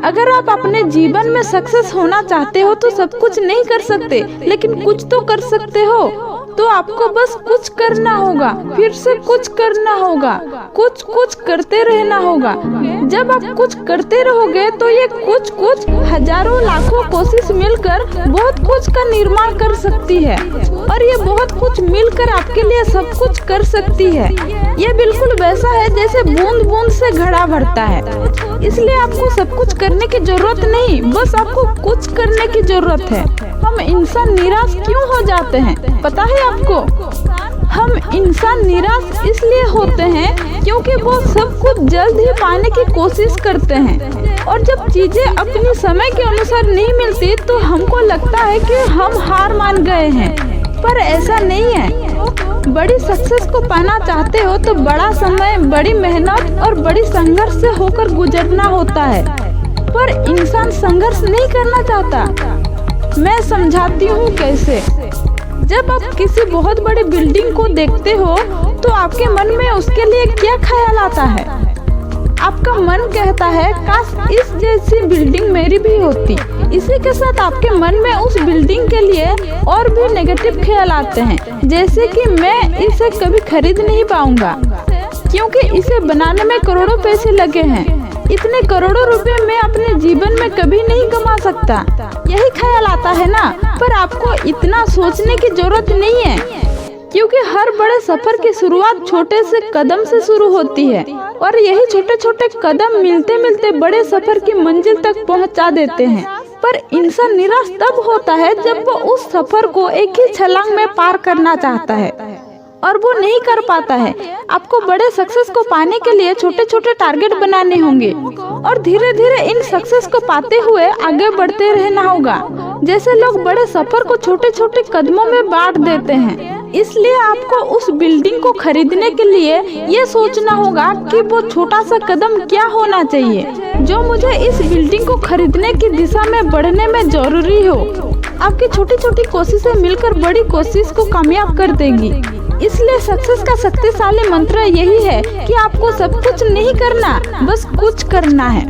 अगर आप अपने जीवन में सक्सेस होना चाहते हो तो सब कुछ नहीं कर सकते, लेकिन कुछ तो कर सकते हो। तो आपको बस कुछ करना होगा, फिर से कुछ करना होगा, कुछ कुछ करते रहना होगा। जब आप कुछ करते रहोगे तो ये कुछ कुछ हजारों लाखों कोशिश मिलकर बहुत कुछ का निर्माण कर सकती है, और ये बहुत कुछ मिलकर आपके लिए सब कुछ कर सकती है। ये बिल्कुल वैसा है जैसे बूंद बूंद से घड़ा भरता है। इसलिए आपको सब कुछ करने की जरूरत नहीं, बस आपको कुछ करने की जरूरत है। हम इंसान निराश क्यों हो जाते हैं पता है आपको? हम इंसान निराश इसलिए होते हैं क्योंकि वो सब कुछ जल्द ही पाने की कोशिश करते हैं, और जब चीजें अपने समय के अनुसार नहीं मिलती तो हमको लगता है कि हम हार मान गए हैं। पर ऐसा नहीं है। बड़ी सक्सेस को पाना चाहते हो तो बड़ा समय, बड़ी मेहनत और बड़ी संघर्ष से होकर गुजरना होता है, पर इंसान संघर्ष नहीं करना चाहता। मैं समझाती हूँ कैसे। जब आप किसी बहुत बड़ी बिल्डिंग को देखते हो तो आपके मन में उसके लिए क्या ख्याल आता है? आपका मन कहता है काश इस जैसी बिल्डिंग मेरी भी होती। इसी के साथ आपके मन में उस बिल्डिंग के लिए और भी नेगेटिव ख्याल आते हैं, जैसे कि मैं इसे कभी खरीद नहीं पाऊंगा क्योंकि इसे बनाने में करोड़ों पैसे लगे हैं। इतने करोड़ों रुपए मैं अपने जीवन में कभी नहीं कमा सकता। यही ख्याल आता है ना? पर आपको इतना सोचने की जरूरत नहीं है, क्योंकि हर बड़े सफर की शुरुआत छोटे से कदम से शुरू होती है, और यही छोटे छोटे कदम मिलते मिलते बड़े सफर की मंजिल तक पहुंचा देते हैं। पर इंसान निराश तब होता है जब वो उस सफर को एक ही छलांग में पार करना चाहता है और वो नहीं कर पाता है। आपको बड़े सक्सेस को पाने के लिए छोटे छोटे टारगेट बनाने होंगे और धीरे धीरे इन सक्सेस को पाते हुए आगे बढ़ते रहना होगा। जैसे लोग बड़े सफर को छोटे छोटे कदमों में बांट देते हैं, इसलिए आपको उस बिल्डिंग को खरीदने के लिए ये सोचना होगा कि वो छोटा सा कदम क्या होना चाहिए जो मुझे इस बिल्डिंग को खरीदने की दिशा में बढ़ने में जरूरी हो। आपकी छोटी छोटी कोशिशें मिलकर बड़ी कोशिश को कामयाब कर देगी। इसलिए सक्सेस का शक्तिशाली मंत्र यही है कि आपको सब कुछ नहीं करना, बस कुछ करना है।